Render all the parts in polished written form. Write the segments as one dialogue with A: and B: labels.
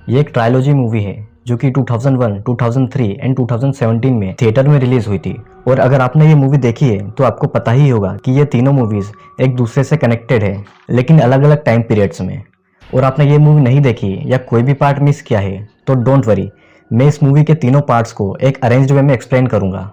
A: ये एक trilogy movie है जो कि 2001, 2003 एंड 2017 में थिएटर में रिलीज हुई थी। और अगर आपने ये मूवी देखी है तो आपको पता ही होगा कि ये तीनों मूवीज एक दूसरे से कनेक्टेड है, लेकिन अलग अलग टाइम पीरियड्स में। और आपने ये मूवी नहीं देखी या कोई भी पार्ट मिस किया है तो डोंट वरी, मैं इस मूवी के तीनों पार्ट्स को एक अरेंज्ड वे में एक्सप्लेन करूंगा।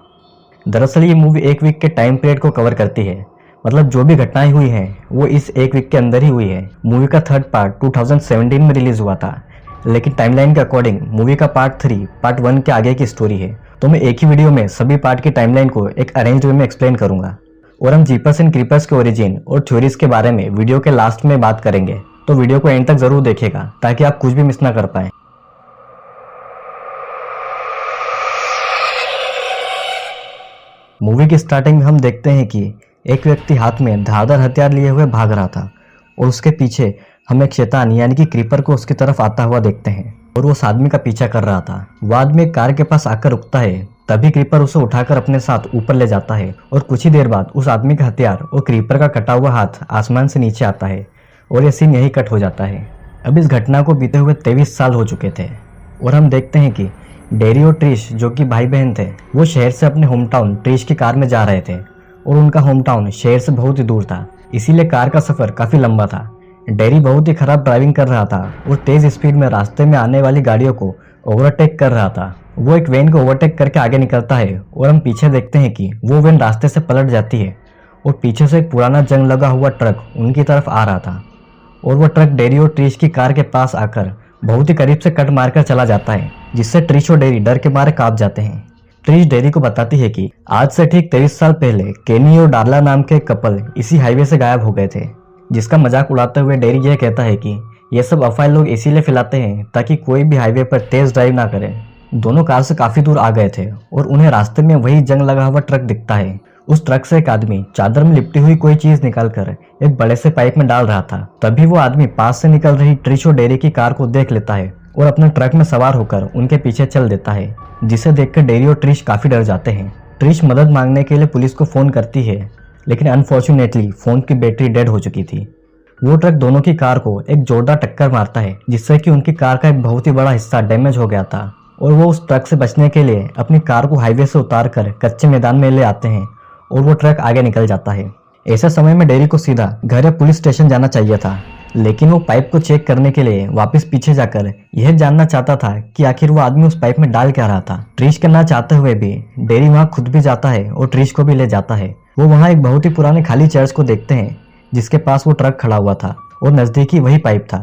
A: दरअसल ये मूवी एक वीक के टाइम पीरियड को कवर करती है, मतलब जो भी घटनाएं हुई हैं वो इस एक वीक के अंदर ही हुई है। मूवी का थर्ड पार्ट 2017 में रिलीज हुआ था, लेकिन टाइमलाइन के अकॉर्डिंग मूवी का पार्ट 3 पार्ट 1 के आगे की स्टोरी है। तो मैं एक ही वीडियो में सभी पार्ट की टाइमलाइन को एक अरेंज्ड वे में एक्सप्लेन करूंगा। और हम जीपर्स एंड क्रीपर्स के ओरिजिन और थ्योरीज के बारे में वीडियो के लास्ट में बात करेंगे, तो वीडियो को एंड तक जरूर देखेगा ताकि आप कुछ भी मिस ना कर पाए। मूवी की स्टार्टिंग में हम देखते हैं कि एक व्यक्ति हाथ में धारदार हथियार लिए हुए भाग रहा था और उसके पीछे हम एक शैतान यानी कि क्रीपर को उसकी तरफ आता हुआ देखते हैं और वो उस आदमी का पीछा कर रहा था। वो आदमी एक कार के पास आकर रुकता है, तभी क्रीपर उसे उठाकर अपने साथ ऊपर ले जाता है और कुछ ही देर बाद उस आदमी का हथियार और क्रीपर का कटा हुआ हाथ आसमान से नीचे आता है और ये सीन यही कट हो जाता है। अब इस घटना को बीते हुए 23 साल हो चुके थे और हम देखते हैं कि डेरी और ट्रिश जो कि भाई बहन थे, वो शहर से अपने होम टाउन ट्रिश की कार में जा रहे थे और उनका होम टाउन शहर से बहुत ही दूर था, इसीलिए कार का सफर काफी लंबा था। डेरी बहुत ही खराब ड्राइविंग कर रहा था और तेज स्पीड में रास्ते में आने वाली गाड़ियों को ओवरटेक कर रहा था। वो एक वैन को ओवरटेक करके आगे निकलता है और हम पीछे देखते हैं कि वो वैन रास्ते से पलट जाती है और पीछे से एक पुराना जंग लगा हुआ ट्रक उनकी तरफ आ रहा था और वो ट्रक डेरी और ट्रिश की कार के पास आकर बहुत ही करीब से कट मारकर चला जाता है, जिससे ट्रिश और डेरी डर के मारे कांप जाते हैं। ट्रिश डेरी को बताती है कि आज से ठीक 23 साल पहले केनी और डार्ला नाम के कपल इसी हाईवे से गायब हो गए थे, जिसका मजाक उड़ाते हुए डेरी यह कहता है कि ये सब अफवाह लोग इसीलिए फैलाते हैं ताकि कोई भी हाईवे पर तेज ड्राइव ना करे। दोनों कार से काफी दूर आ गए थे और उन्हें रास्ते में वही जंग लगा हुआ ट्रक दिखता है। उस ट्रक से एक आदमी चादर में लिपटी हुई कोई चीज निकालकर एक बड़े से पाइप में डाल रहा था। तभी वो आदमी पास से निकल रही ट्रिश और डेरी की कार को देख लेता है और अपने ट्रक में सवार होकर उनके पीछे चल देता है, जिसे देखकर डेरी और ट्रिश काफी डर जाते हैं। ट्रिश मदद मांगने के लिए पुलिस को फोन करती है, लेकिन अनफॉर्चुनेटली फोन की बैटरी डेड हो चुकी थी। वो ट्रक दोनों की कार को एक जोरदार टक्कर मारता है, जिससे कि उनकी कार का एक बहुत ही बड़ा हिस्सा डैमेज हो गया था और वो उस ट्रक से बचने के लिए अपनी कार को हाईवे से उतारकर कच्चे मैदान में ले आते हैं और वो ट्रक आगे निकल जाता है। ऐसे समय में डेरी को सीधा घर या पुलिस स्टेशन जाना चाहिए था, लेकिन वो पाइप को चेक करने के लिए वापस पीछे जाकर यह जानना चाहता था कि आखिर वो आदमी उस पाइप में डाल क्या रहा था। ट्रिश करना चाहते हुए भी डेरी वहां खुद भी जाता है और ट्रिश को भी ले जाता है। वो वहां एक बहुत ही पुराने खाली चर्च को देखते हैं जिसके पास वो ट्रक खड़ा हुआ था और नजदीक ही वही पाइप था।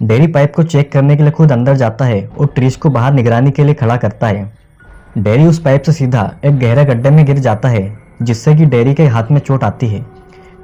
A: डेरी पाइप को चेक करने के लिए खुद अंदर जाता है और ट्रिश को बाहर निगरानी के लिए खड़ा करता है। डेरी उस पाइप से सीधा एक गहरे गड्ढे में गिर जाता है, जिससे कि डेरी के हाथ में चोट आती है।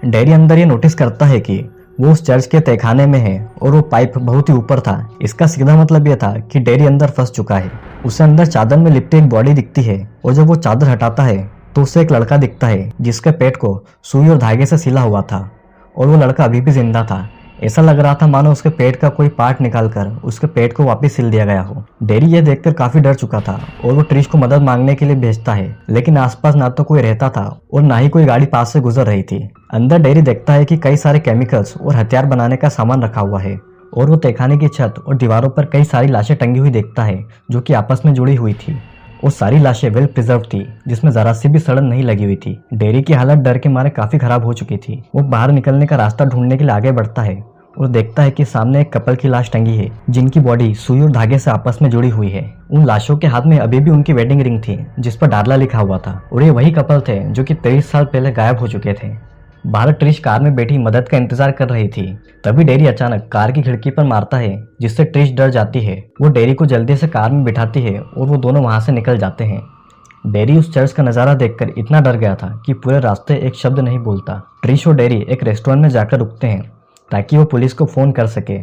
A: डेरी अंदर ये नोटिस करता है कि वो उस चर्च के तहखाने में है और वो पाइप बहुत ही ऊपर था। इसका सीधा मतलब यह था कि डेरी अंदर फंस चुका है। उसे अंदर चादर में लिपटी एक बॉडी दिखती है और जब वो चादर हटाता है तो उसे एक लड़का दिखता है जिसके पेट को सुई और धागे से सिला हुआ था और वो लड़का अभी भी जिंदा था। ऐसा लग रहा था मानो उसके पेट का कोई पार्ट निकालकर उसके पेट को वापस सिल दिया गया हो। डेरी यह देखकर काफी डर चुका था और वो ट्रिश को मदद मांगने के लिए भेजता है, लेकिन आसपास ना तो कोई रहता था और ना ही कोई गाड़ी पास से गुजर रही थी। अंदर डेरी देखता है कि कई सारे केमिकल्स और हथियार बनाने का सामान रखा हुआ है और वो तहखाने की छत और दीवारों पर कई सारी लाशें टंगी हुई देखता है जो कि आपस में जुड़ी हुई थी। वो सारी लाशें वेल प्रिजर्व थी, जिसमें जरा सी भी सड़न नहीं लगी हुई थी। डेरी की हालत डर के मारे काफी खराब हो चुकी थी। वो बाहर निकलने का रास्ता ढूंढने के लिए आगे बढ़ता है और देखता है कि सामने एक कपल की लाश टंगी है जिनकी बॉडी सुई और धागे से आपस में जुड़ी हुई है। उन लाशों के हाथ में अभी भी उनकी वेडिंग रिंग थी जिस पर डार्ला लिखा हुआ था और ये वही कपल थे जो कि 23 साल पहले गायब हो चुके थे। बाहर ट्रिश कार में बैठी मदद का इंतजार कर रही थी। तभी डेरी अचानक कार की खिड़की पर मारता है, जिससे ट्रिश डर जाती है। वो डेरी को जल्दी से कार में बिठाती है और वो दोनों वहां से निकल जाते हैं। डेरी उस चर्च का नजारा देखकर इतना डर गया था कि पूरे रास्ते एक शब्द नहीं बोलता। ट्रिश और डेरी एक रेस्टोरेंट में जाकर रुकते हैं ताकि वो पुलिस को फोन कर सके,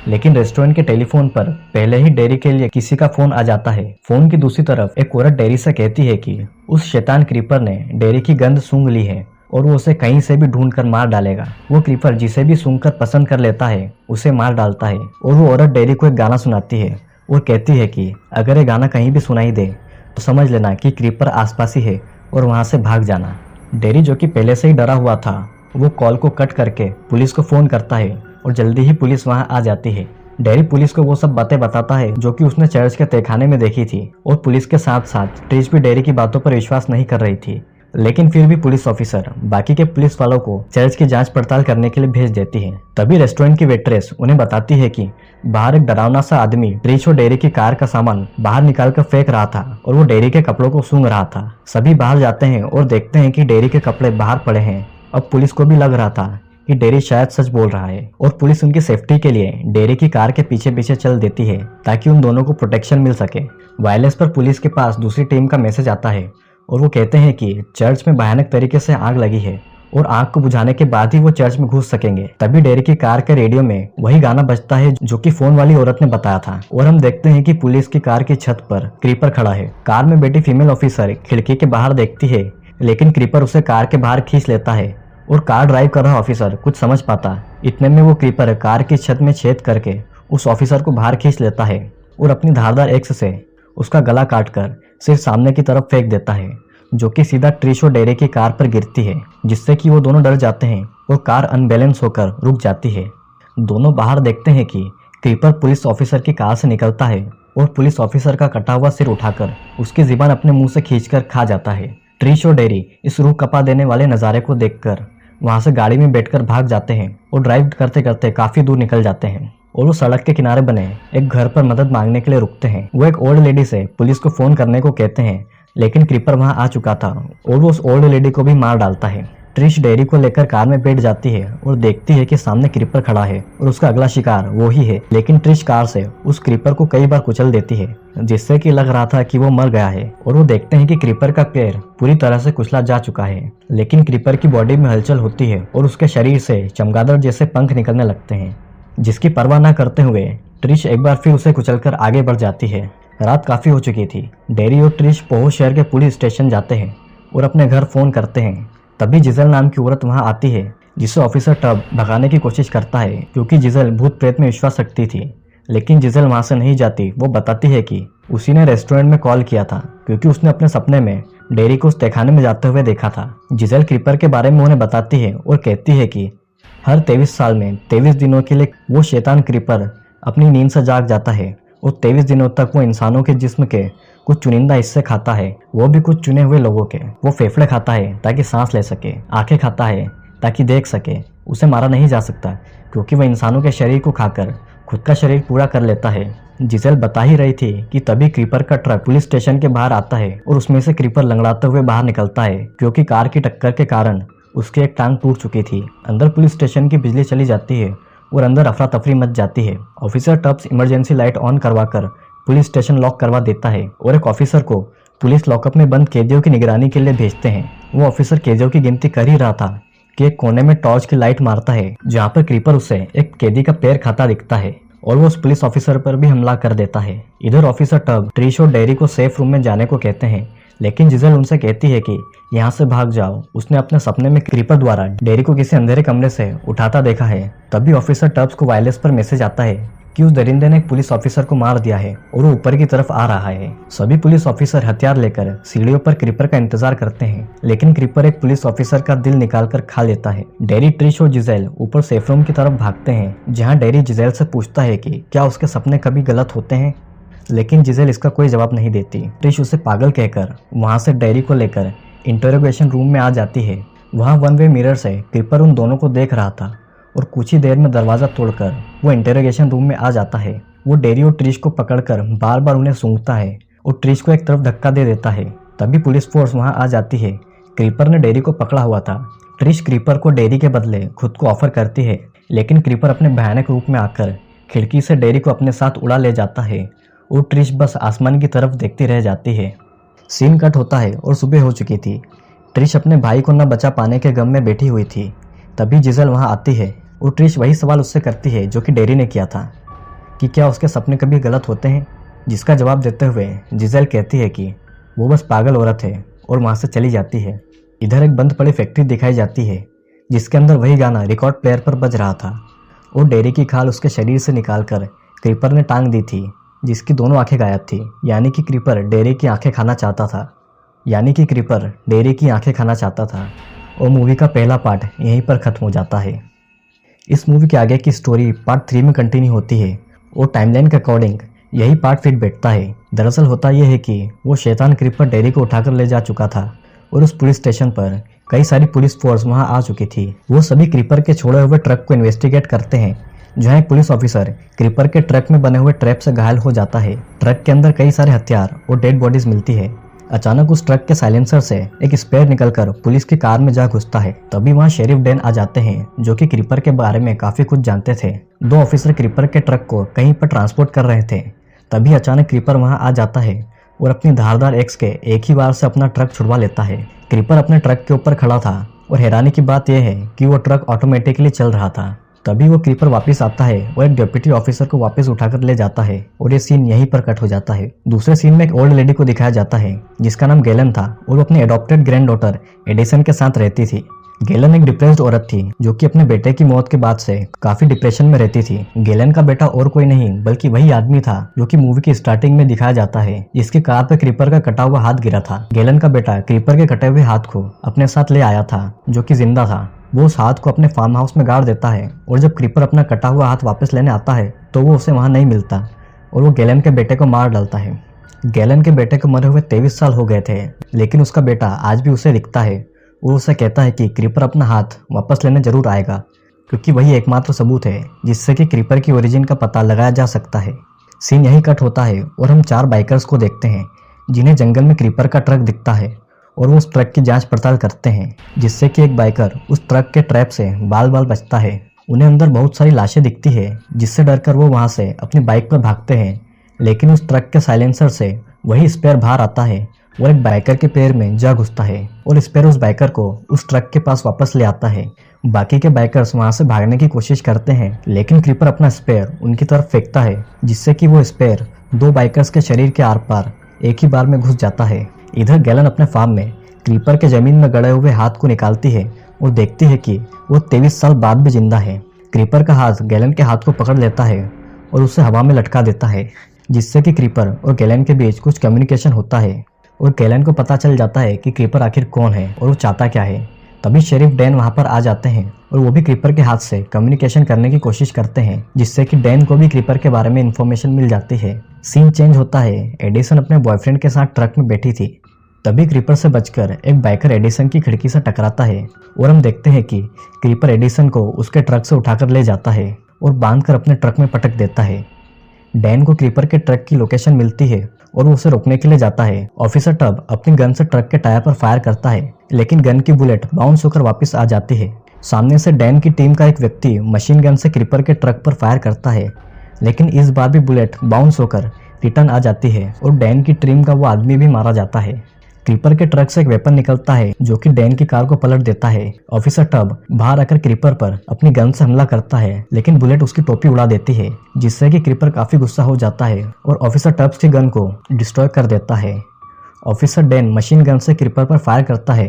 A: लेकिन रेस्टोरेंट के टेलीफोन पर पहले ही डेरी के लिए किसी का फोन आ जाता है। फोन की दूसरी तरफ एक औरत डेरी से कहती है कि उस शैतान क्रीपर ने डेरी की गंध सूंघ ली है और वो उसे कहीं से भी ढूंढ कर मार डालेगा। वो क्रीपर जिसे भी सूंघकर पसंद कर लेता है उसे मार डालता है। और वो औरत डेरी को एक गाना सुनाती है और कहती है कि अगर ये गाना कहीं भी सुनाई दे तो समझ लेना कि क्रीपर आसपास ही है और वहां से भाग जाना। डेरी जो कि पहले से ही डरा हुआ था, वो कॉल को कट करके पुलिस को फोन करता है और जल्दी ही पुलिस वहां आ जाती है। डेरी पुलिस को वो सब बातें बताता है जो कि उसने चर्च के तहखाने में देखी थी, और पुलिस के साथ साथ ट्रिश भी डेरी की बातों पर विश्वास नहीं कर रही थी। लेकिन फिर भी पुलिस ऑफिसर बाकी के पुलिस वालों को चर्च की जांच पड़ताल करने के लिए भेज देती है। तभी रेस्टोरेंट की वेट्रेस उन्हें बताती है कि बाहर एक डरावना सा आदमी ट्रिश और डेरी की कार का सामान बाहर निकाल कर फेंक रहा था और वो डेरी के कपड़ों को सूंघ रहा था। सभी बाहर जाते हैं और देखते हैं कि डेरी के कपड़े बाहर पड़े हैं। अब पुलिस को भी लग रहा था कि डेरी शायद सच बोल रहा है, और पुलिस उनकी सेफ्टी के लिए डेरी की कार के पीछे पीछे चल देती है ताकि उन दोनों को प्रोटेक्शन मिल सके। वायरलेस पर पुलिस के पास दूसरी टीम का मैसेज आता है और वो कहते हैं कि चर्च में भयानक तरीके से आग लगी है और आग को बुझाने के बाद ही वो चर्च में घुस सकेंगे। तभी डेरी की कार के रेडियो में वही गाना बजता है जो कि फोन वाली औरत ने बताया था, और हम देखते हैं कि पुलिस की कार की छत पर क्रीपर खड़ा है। कार में बैठी फीमेल ऑफिसर खिड़की के बाहर देखती है, लेकिन क्रीपर उसे कार के बाहर खींच लेता है और कार ड्राइव कर रहा ऑफिसर कुछ समझ पाता। इतने में वो क्रीपर कार की छत में छेद करके उस ऑफिसर को बाहर खींच लेता है और अपनी धारदार एक्स से उसका गला काटकर सिर्फ सामने की तरफ फेंक देता है, जो कि सीधा ट्रिश और डेरी की कार पर गिरती है, जिससे कि वो दोनों डर जाते हैं और कार अनबैलेंस होकर रुक जाती है। दोनों बाहर देखते हैं कि क्रीपर पुलिस ऑफिसर की कार से निकलता है और पुलिस ऑफिसर का कटा हुआ सिर उठाकर उसकी जुबान अपने मुंह से खींचकर खा जाता है। ट्रिश और डेरी इस रूह कपा देने वाले नज़ारे को देखकर वहां से गाड़ी में बैठकर भाग जाते हैं और ड्राइव करते करते काफी दूर निकल जाते हैं, और वो सड़क के किनारे बने एक घर पर मदद मांगने के लिए रुकते हैं। वो एक ओल्ड लेडी से पुलिस को फोन करने को कहते हैं, लेकिन क्रीपर वहां आ चुका था और वो उस ओल्ड लेडी को भी मार डालता है। ट्रिश डेरी को लेकर कार में बैठ जाती है और देखती है कि सामने क्रीपर खड़ा है और उसका अगला शिकार वो ही है, लेकिन ट्रिश कार से उस क्रीपर को कई बार कुचल देती है, जिससे कि लग रहा था कि वो मर गया है। और वो देखते हैं कि क्रीपर का पैर पूरी तरह से कुचला जा चुका है, लेकिन क्रीपर की बॉडी में हलचल होती है और उसके शरीर से चमगादड़ जैसे पंख निकलने लगते हैं, जिसकी परवाह न करते हुए ट्रिश एक बार फिर उसे कुचलकर आगे बढ़ जाती है। रात काफी हो चुकी थी। डेरी और ट्रिश पोहो शहर के पुलिस स्टेशन जाते हैं और अपने घर फोन करते हैं। तभी जिजल नाम की औरत वहां आती है, जिसे ऑफिसर टब भगाने की कोशिश करता है, क्योंकि जिजल भूत प्रेत में विश्वास रखती थी। लेकिन जिजल वहां से नहीं जाती। वो बताती है कि उसी ने रेस्टोरेंट में कॉल किया था क्योंकि उसने अपने सपने में डेरी को उस तहखाने में जाते हुए देखा था। जिजल क्रीपर के बारे में उन्हें बताती है और कहती है कि हर 23 साल में 23 दिनों के लिए वो शैतान क्रीपर अपनी नींद से जाग जाता है और 23 दिनों तक वो इंसानों के जिस्म के कुछ चुनिंदा हिस्से खाता है, वो भी कुछ चुने हुए लोगों के। वो फेफड़े खाता है ताकि सांस ले सके, आंखें खाता है ताकि देख सके। उसे मारा नहीं जा सकता क्योंकि वह इंसानों के शरीर को खाकर खुद का शरीर पूरा कर लेता है। जिसेल बता ही रही थी कि तभी क्रीपर का ट्रक पुलिस स्टेशन के बाहर आता है और उसमें से क्रीपर लंगड़ाते हुए बाहर निकलता है, क्योंकि कार की टक्कर के कारण उसकी एक टांग टूट चुकी थी। अंदर पुलिस स्टेशन की बिजली चली जाती है और अंदर अफरा तफरी मच जाती है। Officer tubs emergency light on करवाकर पुलिस स्टेशन लॉक करवा देता है और एक ऑफिसर को पुलिस लॉकअप में बंद कैदियों की निगरानी के लिए भेजते हैं। वो ऑफिसर कैदियों की गिनती कर ही रहा था कि एक कोने में टॉर्च की लाइट मारता है, जहाँ पर क्रीपर उसे एक कैदी का पैर खाता दिखता है और वो उस पुलिस ऑफिसर पर भी हमला कर देता है। इधर ऑफिसर टब ट्रिश और डेरी को सेफ रूम में जाने को कहते हैं, लेकिन जिजल उनसे कहती है कि यहाँ से भाग जाओ। उसने अपने सपने में क्रीपर द्वारा डेरी को किसी अंधेरे कमरे से उठाता देखा है। तभी ऑफिसर टब्स को वायरलेस पर मैसेज आता है कि उस दरिंदे ने एक पुलिस ऑफिसर को मार दिया है और वो ऊपर की तरफ आ रहा है। सभी पुलिस ऑफिसर हथियार लेकर सीढ़ियों पर क्रीपर का इंतजार करते हैं, लेकिन क्रीपर एक पुलिस ऑफिसर का दिल निकालकर खा लेता है। डेरी, ट्रिश और जिजेल ऊपर सेफ रूम की तरफ भागते हैं, जहाँ डेरी जिजेल से पूछता है कि क्या उसके सपने कभी गलत होते हैं, लेकिन जिजेल इसका कोई जवाब नहीं देती। ट्रिश उसे पागल कहकर वहां से डेरी को लेकर इंटरोगेशन रूम में आ जाती है। वहां वन वे मिरर से क्रीपर उन दोनों को देख रहा था और कुछ ही देर में दरवाजा तोड़कर वो इंटरोगेशन रूम में आ जाता है। वो डेरी और ट्रिश को पकड़कर बार बार उन्हें सूंघता है और ट्रिश को एक तरफ धक्का दे देता है। तभी पुलिस फोर्स वहां आ जाती है। क्रीपर ने डेरी को पकड़ा हुआ था। ट्रिश क्रीपर को डेरी के बदले खुद को ऑफर करती है, लेकिन क्रीपर अपने भयानक रूप में आकर खिड़की से डेरी को अपने साथ उड़ा ले जाता है और ट्रिश बस आसमान की तरफ देखती रह जाती है। सीन कट होता है और सुबह हो चुकी थी। ट्रिश अपने भाई को न बचा पाने के गम में बैठी हुई थी। तभी जिजेल वहां आती है और ट्रिश वही सवाल उससे करती है जो कि डेरी ने किया था कि क्या उसके सपने कभी गलत होते हैं, जिसका जवाब देते हुए जिजेल कहती है कि वो बस पागल औरत है और वहां से चली जाती है। इधर एक बंद पड़ी फैक्ट्री दिखाई जाती है, जिसके अंदर वही गाना रिकॉर्ड प्लेयर पर बज रहा था और डेरी की खाल उसके शरीर से निकालकर क्रीपर ने टांग दी थी, जिसकी दोनों आंखें गायब थी। यानी कि क्रीपर डेरी की आंखें खाना चाहता था और मूवी का पहला पार्ट यहीं पर खत्म हो जाता है। इस मूवी के आगे की स्टोरी पार्ट 3 में कंटिन्यू होती है और टाइमलाइन के अकॉर्डिंग यही पार्ट फिट बैठता है। दरअसल होता यह है कि वो शैतान क्रीपर डेरी को उठाकर ले जा चुका था और उस पुलिस स्टेशन पर कई सारी पुलिस फोर्स वहां आ चुकी थी। वो सभी क्रीपर के छोड़े हुए ट्रक को इन्वेस्टिगेट करते हैं, जहां एक पुलिस ऑफिसर क्रीपर के ट्रक में बने हुए ट्रैप से घायल हो जाता है। ट्रक के अंदर कई सारे हथियार और डेड बॉडीज मिलती है। अचानक उस ट्रक के साइलेंसर से एक स्पेयर निकलकर पुलिस की कार में जा घुसता है। तभी वहां शेरिफ डैन आ जाते हैं, जो कि क्रीपर के बारे में काफी कुछ जानते थे। दो ऑफिसर क्रीपर के ट्रक को कहीं पर ट्रांसपोर्ट कर रहे थे। तभी अचानक क्रीपर वहां आ जाता है और अपनी धारदार एक्स के एक ही बार से अपना ट्रक छुड़वा लेता है। क्रीपर अपने ट्रक के ऊपर खड़ा था और हैरानी की बात यह है कि वो ट्रक ऑटोमेटिकली चल रहा था। तभी वो क्रीपर वापस आता है और एक डिप्टी ऑफिसर को वापस उठाकर ले जाता है और ये सीन यहीं पर कट हो जाता है। दूसरे सीन में एक ओल्ड लेडी को दिखाया जाता है जिसका नाम गैलन था और वो अपनी एडॉप्टेड ग्रैंड डॉटर एडिसन के साथ रहती थी। गैलन एक डिप्रेस्ड औरत थी जो कि अपने बेटे की मौत के बाद से काफी डिप्रेशन में रहती थी। गैलन का बेटा और कोई नहीं बल्कि वही आदमी था जो कि मूवी की स्टार्टिंग में दिखाया जाता है, जिसकी कार पे क्रीपर का कटा हुआ हाथ गिरा था। गैलन का बेटा क्रीपर के कटे हुए हाथ को अपने साथ ले आया था जो कि जिंदा था। वो उस हाथ को अपने फार्म हाउस में गाड़ देता है और जब क्रीपर अपना कटा हुआ हाथ वापस लेने आता है तो वो उसे वहां नहीं मिलता और वो गैलन के बेटे को मार डालता है। गैलन के बेटे को मरे हुए 23 साल हो गए थे, लेकिन उसका बेटा आज भी उसे दिखता है और उसे कहता है कि क्रीपर अपना हाथ वापस लेने जरूर आएगा, क्योंकि वही एकमात्र सबूत है जिससे कि क्रीपर की ओरिजिन का पता लगाया जा सकता है। सीन यही कट होता है और हम 4 बाइकर्स को देखते हैं जिन्हें जंगल में क्रीपर का ट्रक दिखता है और वो उस ट्रक की जांच पड़ताल करते हैं, जिससे कि एक बाइकर उस ट्रक के ट्रैप से बाल बाल बचता है। उन्हें अंदर बहुत सारी लाशें दिखती है जिससे डरकर वो वहां से अपनी बाइक पर भागते हैं, लेकिन उस ट्रक के साइलेंसर से वही स्पेयर बाहर आता है और एक बाइकर के पैर में जा घुसता है और स्पेयर उस बाइकर को उस ट्रक के पास वापस ले आता है। बाकी के बाइकर्स वहां से भागने की कोशिश करते हैं, लेकिन क्रीपर अपना स्पेयर उनकी तरफ फेंकता है, जिससे कि वो स्पेयर 2 बाइकर्स के शरीर के आर पार एक ही बार में घुस जाता है। इधर गैलन अपने फार्म में क्रीपर के जमीन में गड़े हुए हाथ को निकालती है और देखती है कि वो 23 साल बाद भी जिंदा है। क्रीपर का हाथ गैलन के हाथ को पकड़ लेता है और उसे हवा में लटका देता है, जिससे कि क्रीपर और गैलन के बीच कुछ कम्युनिकेशन होता है और गैलन को पता चल जाता है कि क्रीपर आखिर कौन है और वो चाहता क्या है। तभी शेरिफ डैन वहां पर आ जाते हैं और वो भी क्रीपर के हाथ से कम्युनिकेशन करने की कोशिश करते हैं, जिससे कि डैन को भी क्रीपर के बारे में इंफॉर्मेशन मिल जाती है। सीन चेंज होता है। एडिसन अपने बॉयफ्रेंड के साथ ट्रक में बैठी थी। तभी क्रीपर से बचकर एक बाइकर एडिसन की खिड़की से टकराता है और हम देखते हैं कि क्रीपर एडिसन को उसके ट्रक से उठाकर ले जाता है और बांधकर अपने ट्रक में पटक देता है। डैन को क्रीपर के ट्रक की लोकेशन मिलती है और वो उसे रोकने के लिए जाता है। ऑफिसर टब अपनी गन से ट्रक के टायर पर फायर करता है, लेकिन गन की बुलेट बाउंस होकर वापस आ जाती है। सामने से डैन की टीम का एक व्यक्ति मशीन गन से क्रीपर के ट्रक पर फायर करता है, लेकिन इस बार भी बुलेट बाउंस होकर रिटर्न आ जाती है और डैन की टीम का वो आदमी भी मारा जाता है। क्रीपर के ट्रक से एक वेपन निकलता है जो कि डैन की कार को पलट देता है। ऑफिसर टब बाहर आकर क्रीपर पर अपनी गन से हमला करता है, लेकिन बुलेट उसकी टोपी उड़ा देती है, जिससे कि क्रीपर काफी गुस्सा हो जाता है और ऑफिसर टब्स की गन को डिस्ट्रॉय कर देता है। ऑफिसर डैन मशीन गन से क्रीपर पर फायर करता है।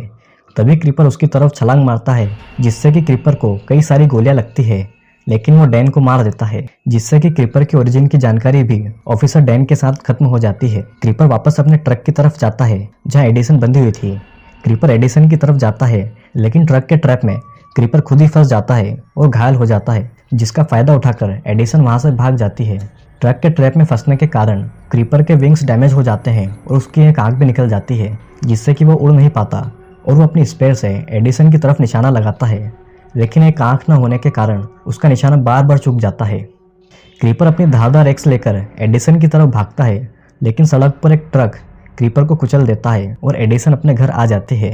A: तभी क्रीपर उसकी तरफ छलांग मारता है, जिससे कि क्रीपर को कई सारी गोलियां लगती है, लेकिन वो डैन को मार देता है, जिससे कि क्रीपर की ओरिजिन की जानकारी भी ऑफिसर डैन के साथ खत्म हो जाती है। क्रीपर वापस अपने ट्रक की तरफ जाता है जहां एडिसन बंधी हुई थी। क्रीपर एडिसन की तरफ जाता है, लेकिन ट्रक के ट्रैप में क्रीपर खुद ही फंस जाता है और घायल हो जाता है, जिसका फायदा उठाकर एडिसन वहां से भाग जाती है। ट्रक के ट्रैप में फंसने के कारण क्रीपर के विंग्स डैमेज हो जाते हैं और उसकी एक आंख भी निकल जाती है, जिससे कि वो उड़ नहीं पाता और वो अपनी स्पेयर से एडिसन की तरफ निशाना लगाता है, लेकिन एक आंख न होने के कारण उसका निशाना बार बार चूक जाता है। क्रीपर अपनी धारदार एक्स लेकर एडिसन की तरफ भागता है, लेकिन सड़क पर एक ट्रक क्रीपर को कुचल देता है और एडिसन अपने घर आ जाती है।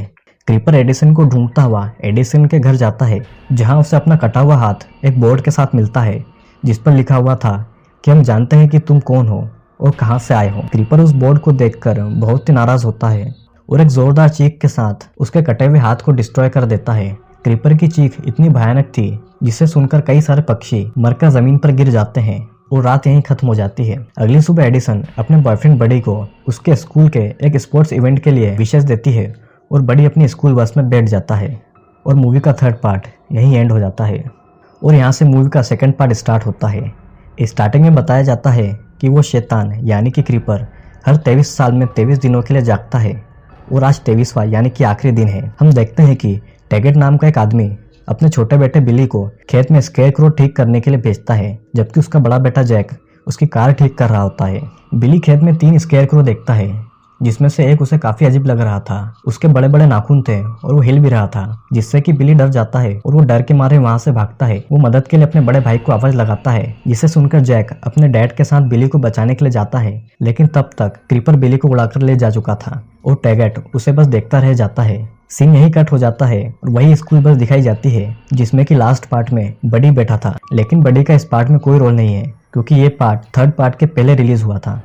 A: क्रीपर एडिसन को ढूंढता हुआ एडिसन के घर जाता है, जहां उसे अपना कटा हुआ हाथ एक बोर्ड के साथ मिलता है जिस पर लिखा हुआ था कि हम जानते हैं कि तुम कौन हो और कहां से आए हो। क्रीपर उस बोर्ड को देखकर बहुत ही नाराज होता है और एक जोरदार चीख के साथ उसके कटे हुए हाथ को डिस्ट्रॉय कर देता है। क्रीपर की चीख इतनी भयानक थी जिसे सुनकर कई सारे पक्षी मरकर जमीन पर गिर जाते हैं और रात यहीं खत्म हो जाती है। अगली सुबह एडिसन अपने बॉयफ्रेंड बडी को उसके स्कूल के एक स्पोर्ट्स इवेंट के लिए विशेष देती है और बडी अपनी स्कूल बस में बैठ जाता है और मूवी का 3rd पार्ट यहीं एंड हो जाता है और यहाँ से मूवी का 2nd पार्ट स्टार्ट होता है। स्टार्टिंग में बताया जाता है कि वो शैतान यानी कि क्रीपर हर 23 साल में 23 दिनों के लिए जागता है और आज 23वां यानी कि आखिरी दिन है। हम देखते हैं कि टैगेट नाम का एक आदमी अपने छोटे बेटे बिली को खेत में स्केयरक्रो ठीक करने के लिए भेजता है, जबकि उसका बड़ा बेटा जैक उसकी कार ठीक कर रहा होता है। बिली खेत में 3 स्केयरक्रो देखता है, जिसमें से एक उसे काफी अजीब लग रहा था। उसके बड़े बड़े नाखून थे और वो हिल भी रहा था, जिससे कि बिली डर जाता है और वो डर के मारे वहां से भागता है। वो मदद के लिए अपने बड़े भाई को आवाज लगाता है, जिसे सुनकर जैक अपने डैड के साथ बिली को बचाने के लिए जाता है। लेकिन तब तक क्रीपर बिली को उड़ाकर ले जा चुका था और टैगेट उसे बस देखता रह जाता है। सीन यही कट हो जाता है और वही स्कूल बस दिखाई जाती है, जिसमें कि लास्ट पार्ट में बडी बैठा था। लेकिन बडी का इस पार्ट में कोई रोल नहीं है, क्योंकि ये पार्ट 3rd पार्ट के पहले रिलीज हुआ था।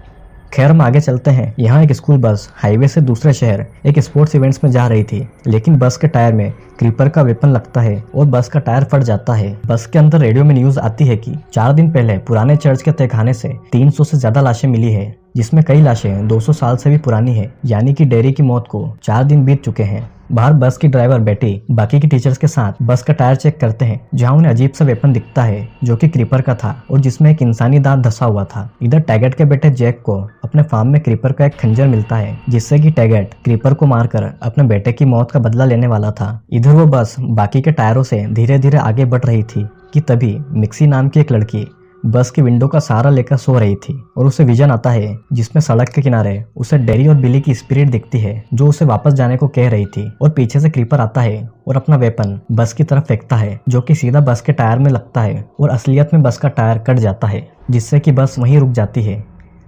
A: खैर हम आगे चलते हैं। यहाँ एक स्कूल बस हाईवे से दूसरे शहर एक स्पोर्ट्स इवेंट्स में जा रही थी, लेकिन बस के टायर में क्रीपर का वेपन लगता है और बस का टायर फट जाता है। बस के अंदर रेडियो में न्यूज आती है कि 4 दिन पहले पुराने चर्च के तहखाने से 300 से ज्यादा लाशें मिली है, जिसमें कई लाशें 200 साल से भी पुरानी है, यानी कि डेरी की मौत को 4 दिन बीत चुके हैं। बाहर बस की ड्राइवर बेटी बाकी की टीचर्स के साथ बस का टायर चेक करते हैं, जहां उन्हें अजीब सा वेपन दिखता है जो कि क्रीपर का था और जिसमें एक इंसानी दांत धंसा हुआ था। इधर टैगेट के बेटे जैक को अपने फार्म में क्रीपर का एक खंजर मिलता है, जिससे कि टैगेट क्रीपर को मारकर अपने बेटे की मौत का बदला लेने वाला था। इधर वो बस बाकी के टायरों से धीरे धीरे आगे बढ़ रही थी कि तभी मिक्सी नाम की एक लड़की बस की विंडो का सहारा लेकर सो रही थी और उसे विजन आता है, जिसमें सड़क के किनारे उसे डेरी और बिली की स्पिरिट दिखती है, जो उसे वापस जाने को कह रही थी। और पीछे से क्रीपर आता है और अपना वेपन बस की तरफ फेंकता है, जो कि सीधा बस के टायर में लगता है और असलियत में बस का टायर कट जाता है, जिससे कि बस वहीं रुक जाती है।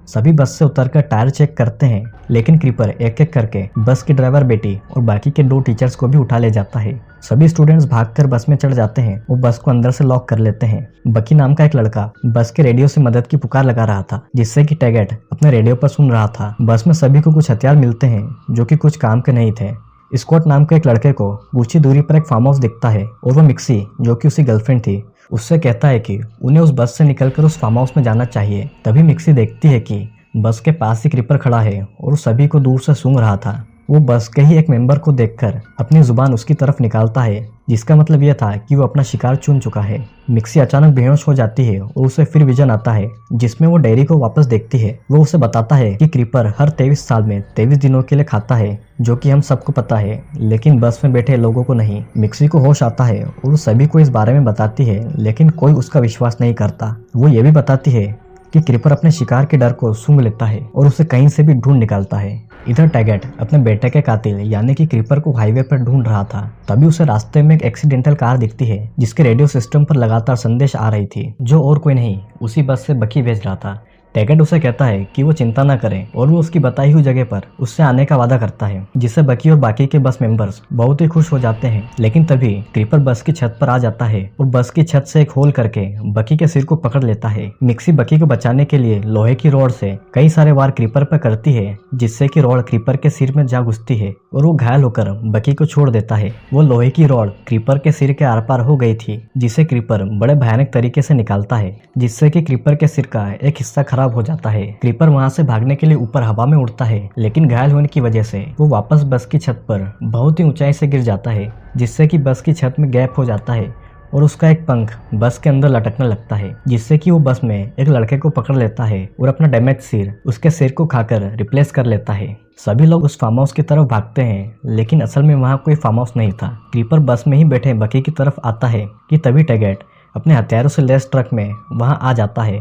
A: सभी बस से उतरकर टायर चेक करते हैं, लेकिन क्रीपर एक एक करके बस की ड्राइवर बेटी और बाकी के 2 टीचर्स को भी उठा ले जाता है। सभी स्टूडेंट्स भागकर बस में चढ़ जाते हैं और बस को अंदर से लॉक कर लेते हैं। बकी नाम का एक लड़का बस के रेडियो से मदद की पुकार लगा रहा था, जिससे कि टैगेट अपने रेडियो पर सुन रहा था। बस में सभी को कुछ हथियार मिलते हैं, जो कि कुछ काम के नहीं थे। स्कॉट नाम के एक लड़के को कुछ ही दूरी पर एक फार्म हाउस दिखता है और वो मिक्सी, जो कि उसकी गर्लफ्रेंड थी, उससे कहता है कि उन्हें उस बस से निकलकर उस फार्म हाउस में जाना चाहिए। तभी मिक्सी देखती है कि बस के पास ही क्रीपर खड़ा है और सभी को दूर से सूंघ रहा था। वो बस के ही एक मेंबर को देखकर अपनी जुबान उसकी तरफ निकालता है, जिसका मतलब यह था कि वो अपना शिकार चुन चुका है। मिक्सी अचानक बेहोश हो जाती है और उसे फिर विजन आता है, जिसमें वो डेरी को वापस देखती है। वो उसे बताता है कि क्रीपर हर 23 साल में 23 दिनों के लिए खाता है, जो कि हम सबको पता है, लेकिन बस में बैठे लोगों को नहीं। मिक्सी को होश आता है और वो सभी को इस बारे में बताती है, लेकिन कोई उसका विश्वास नहीं करता। वो ये भी बताती है कि क्रीपर अपने शिकार के डर को सूंघ लेता है और उसे कहीं से भी ढूंढ निकालता है। इधर टैगेट अपने बेटे के कातिल यानी कि क्रीपर को हाईवे पर ढूंढ रहा था। तभी उसे रास्ते में एक एक्सीडेंटल कार दिखती है, जिसके रेडियो सिस्टम पर लगातार संदेश आ रही थी, जो और कोई नहीं उसी बस से बकी भेज रहा था। टैगेट उसे कहता है कि वो चिंता न करे और वो उसकी बताई हुई जगह पर उससे आने का वादा करता है, जिससे बकी और बाकी के बस मेंबर्स बहुत ही खुश हो जाते हैं। लेकिन तभी क्रीपर बस की छत पर आ जाता है और बस की छत से एक होल करके बकी के सिर को पकड़ लेता है। मिक्सी बकी को बचाने के लिए लोहे की रॉड से कई सारे वार क्रीपर पर करती है, जिससे कि रॉड क्रीपर के सिर में जा घुसती है और वो घायल होकर बकी को छोड़ देता है। वो लोहे की रॉड क्रीपर के सिर के आर पार हो गई थी, जिसे क्रीपर बड़े भयानक तरीके से निकालता है, जिससे कि क्रीपर के सिर का एक हिस्सा खराब हो जाता है। क्रीपर वहां से भागने के लिए ऊपर हवा में उड़ता है, लेकिन घायल होने की वजह से वो वापस बस की छत पर बहुत ही ऊंचाई से गिर जाता है, जिससे कि बस की छत में गैप हो जाता है और उसका एक पंख बस के अंदर लटकने लगता है, जिससे कि वो बस में एक लड़के को पकड़ लेता है और अपना डैमेज सिर उसके सिर को खाकर रिप्लेस कर लेता है। सभी लोग उस फार्म हाउस की तरफ भागते हैं, लेकिन असल में वहाँ कोई फार्म हाउस नहीं था। क्रीपर बस में ही बैठे बकी की तरफ आता है कि तभी टैगेट अपने हथियारों से लैस ट्रक में वहाँ आ जाता है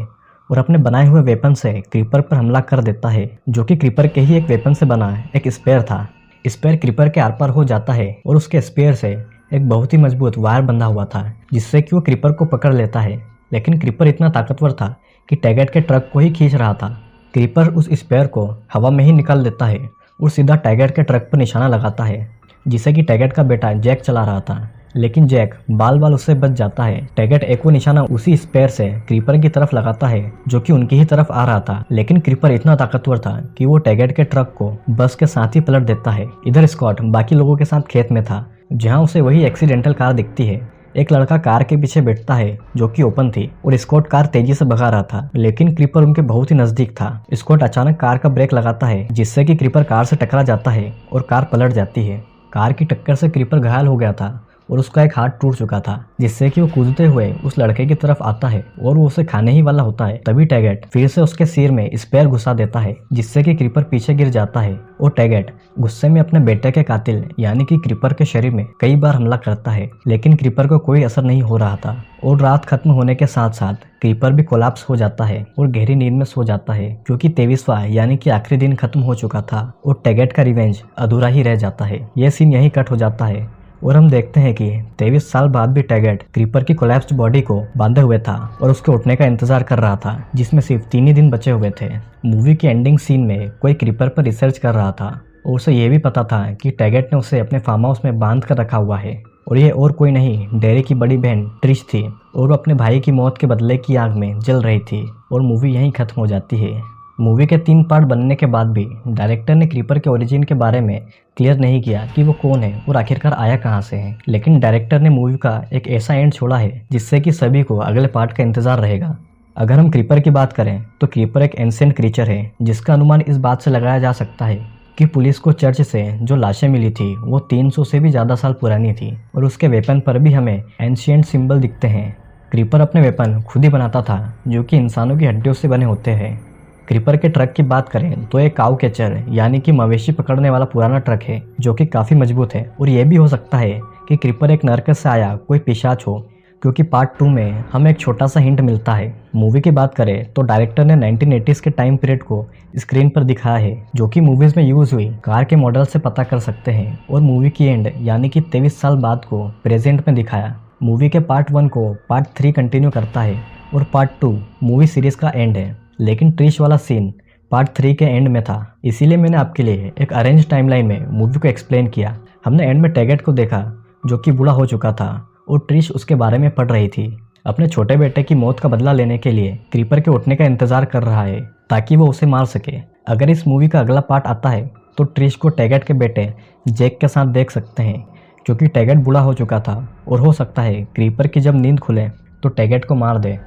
A: और अपने बनाए हुए वेपन से क्रीपर पर हमला कर देता है, जो कि क्रीपर के ही एक वेपन से बना एक स्पेयर था। स्पेयर क्रीपर के आर पार हो जाता है और उसके स्पेयर से एक बहुत ही मजबूत वायर बंधा हुआ था, जिससे कि वो क्रीपर को पकड़ लेता है। लेकिन क्रीपर इतना ताकतवर था कि टैगेट के ट्रक को ही खींच रहा था। क्रीपर उस स्पेयर को हवा में ही निकाल देता है और सीधा टैगेट के ट्रक पर निशाना लगाता है, जिसे कि टैगेट का बेटा जैक चला रहा था। लेकिन जैक बाल बाल उससे बच जाता है। टैगेट एक वो निशाना उसी स्पेयर से क्रीपर की तरफ लगाता है, जो कि उनकी ही तरफ आ रहा था। लेकिन क्रीपर इतना ताकतवर था कि वो टैगेट के ट्रक को बस के साथ ही पलट देता है। इधर स्कॉट बाकी लोगों के साथ खेत में था, जहां उसे वही एक्सीडेंटल कार दिखती है। एक लड़का कार के पीछे बैठता है, जो कि ओपन थी, और स्कॉट कार तेजी से भगा रहा था, लेकिन क्रीपर उनके बहुत ही नजदीक था। स्कॉट अचानक कार का ब्रेक लगाता है, जिससे कि क्रीपर कार से टकरा जाता है और कार पलट जाती है। कार की टक्कर से क्रीपर घायल हो गया था और उसका एक हाथ टूट चुका था, जिससे कि वो कूदते हुए उस लड़के की तरफ आता है और वो उसे खाने ही वाला होता है। तभी टैगेट फिर से उसके सिर में स्पेयर घुसा देता है, जिससे कि क्रीपर पीछे गिर जाता है और टैगेट गुस्से में अपने बेटे के कातिल यानी कि क्रीपर के शरीर में कई बार हमला करता है, लेकिन क्रीपर को कोई असर नहीं हो रहा था और रात खत्म होने के साथ साथ क्रीपर भी कोलैप्स हो जाता है और गहरी नींद में सो जाता है, क्योंकि 23वां यानी कि आखिरी दिन खत्म हो चुका था और टैगेट का रिवेंज अधूरा ही रह जाता है। यह सीन यहीं कट हो जाता है और हम देखते हैं कि 23 साल बाद भी टैगेट क्रीपर की कोलैप्स्ड बॉडी को बांधे हुए था और उसके उठने का इंतजार कर रहा था, जिसमें सिर्फ 3 ही दिन बचे हुए थे। मूवी के एंडिंग सीन में कोई क्रीपर पर रिसर्च कर रहा था और उसे यह भी पता था कि टैगेट ने उसे अपने फार्म हाउस में बांध कर रखा हुआ है और ये और कोई नहीं डेरी की बड़ी बहन ट्रिश थी और वो अपने भाई की मौत के बदले की आग में जल रही थी और मूवी यहीं खत्म हो जाती है। मूवी के 3 पार्ट बनने के बाद भी डायरेक्टर ने क्रीपर के ओरिजिन के बारे में क्लियर नहीं किया कि वो कौन है और आखिरकार आया कहाँ से है, लेकिन डायरेक्टर ने मूवी का एक ऐसा एंड छोड़ा है जिससे कि सभी को अगले पार्ट का इंतजार रहेगा। अगर हम क्रीपर की बात करें तो क्रीपर एक एंशिएंट क्रीचर है जिसका अनुमान इस बात से लगाया जा सकता है कि पुलिस को चर्च से जो लाशें मिली थी वो 300 से भी ज़्यादा साल पुरानी थी और उसके वेपन पर भी हमें एंशिएंट सिंबल दिखते हैं। क्रीपर अपने वेपन खुद ही बनाता था जो कि इंसानों की हड्डियों से बने होते हैं। क्रीपर के ट्रक की बात करें तो एक काऊ कैचर यानी कि मवेशी पकड़ने वाला पुराना ट्रक है जो कि काफ़ी मजबूत है और यह भी हो सकता है कि क्रीपर एक नरक से आया कोई पिशाच हो, क्योंकि पार्ट 2 में हमें एक छोटा सा हिंट मिलता है। मूवी की बात करें तो डायरेक्टर ने 1980s के टाइम पीरियड को स्क्रीन पर दिखाया है जो कि मूवीज़ में यूज़ हुई कार के मॉडल से पता कर सकते हैं और मूवी की एंड यानी कि 23 साल बाद को प्रेजेंट में दिखाया। मूवी के पार्ट 1 को पार्ट 3 कंटिन्यू करता है और पार्ट 2 मूवी सीरीज़ का एंड है, लेकिन ट्रिश वाला सीन पार्ट 3 के एंड में था, इसीलिए मैंने आपके लिए एक अरेंज टाइमलाइन में मूवी को एक्सप्लेन किया। हमने एंड में टैगेट को देखा जो कि बूढ़ा हो चुका था और ट्रिश उसके बारे में पढ़ रही थी। अपने छोटे बेटे की मौत का बदला लेने के लिए क्रीपर के उठने का इंतजार कर रहा है ताकि वो उसे मार सके। अगर इस मूवी का अगला पार्ट आता है तो ट्रिश को टैगेट के बेटे जैक के साथ देख सकते हैं, क्योंकि टैगेट बूढ़ा हो चुका था और हो सकता है क्रीपर की जब नींद खुले तो टैगेट को मार दे।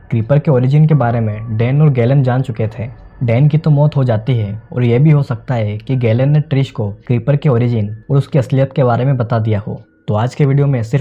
A: क्रीपर के ओरिजिन के बारे में डैन और गैलन जान चुके थे। डैन की तो मौत हो जाती है और यह भी हो सकता है कि गैलन ने ट्रिश को क्रीपर के ओरिजिन और उसकी असलियत के बारे में बता दिया हो। तो आज के वीडियो में सिर्फ